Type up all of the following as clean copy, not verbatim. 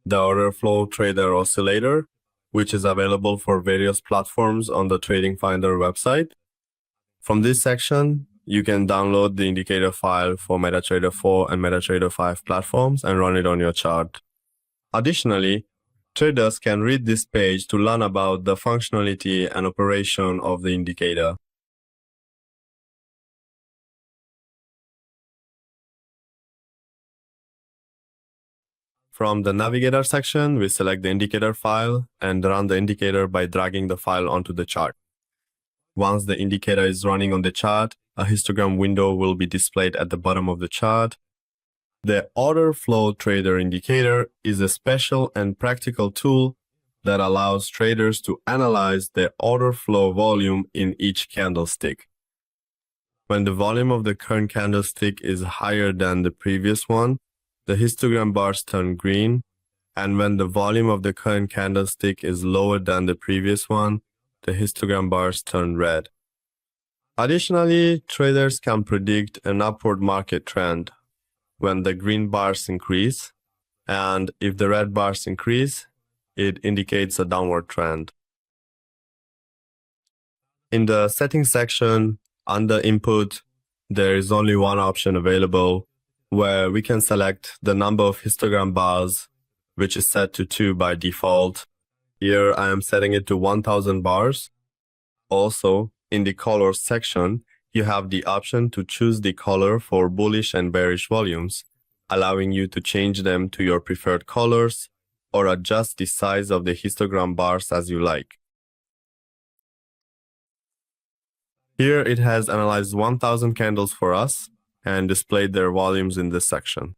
the order flow trader oscillator, which is available for various platforms on the TradingFinder website. From this section, you can download the indicator file for MetaTrader 4 and MetaTrader 5 platforms and run it on your chart. Additionally, traders can read this page to learn about the functionality and operation of the indicator. From the navigator section, we select the indicator file and run the indicator by dragging the file onto the chart. Once the indicator is running on the chart, a histogram window will be displayed at the bottom of the chart. The order flow trader indicator is a special and practical tool that allows traders to analyze the order flow volume in each candlestick. When the volume of the current candlestick is higher than the previous one, the histogram bars turn green, and when the volume of the current candlestick is lower than the previous one, the histogram bars turn red. Additionally, traders can predict an upward market trend when the green bars increase, and if the red bars increase, it indicates a downward trend. In the settings section, under input, there is only one option available, where we can select the number of histogram bars, which is set to 2 by default. Here I am setting it to 1000 bars. Also, in the colors section, you have the option to choose the color for bullish and bearish volumes, allowing you to change them to your preferred colors or adjust the size of the histogram bars as you like. Here it has analyzed 1000 candles for us and displayed their volumes in this section.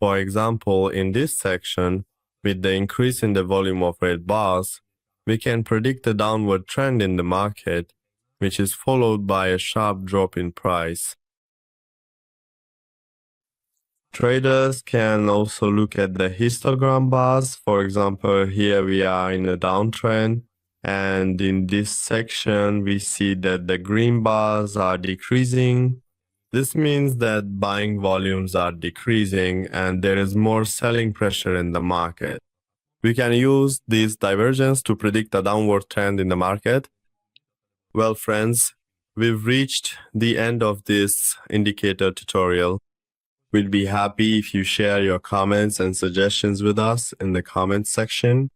For example, in this section, with the increase in the volume of red bars, we can predict a downward trend in the market, which is followed by a sharp drop in price. Traders can also look at the histogram bars. For example, here we are in a downtrend, and in this section we see that the green bars are decreasing. This means that buying volumes are decreasing and there is more selling pressure in the market. We can use this divergence to predict a downward trend in the market. Well, friends, we've reached the end of this indicator tutorial. We'd be happy if you share your comments and suggestions with us in the comments section.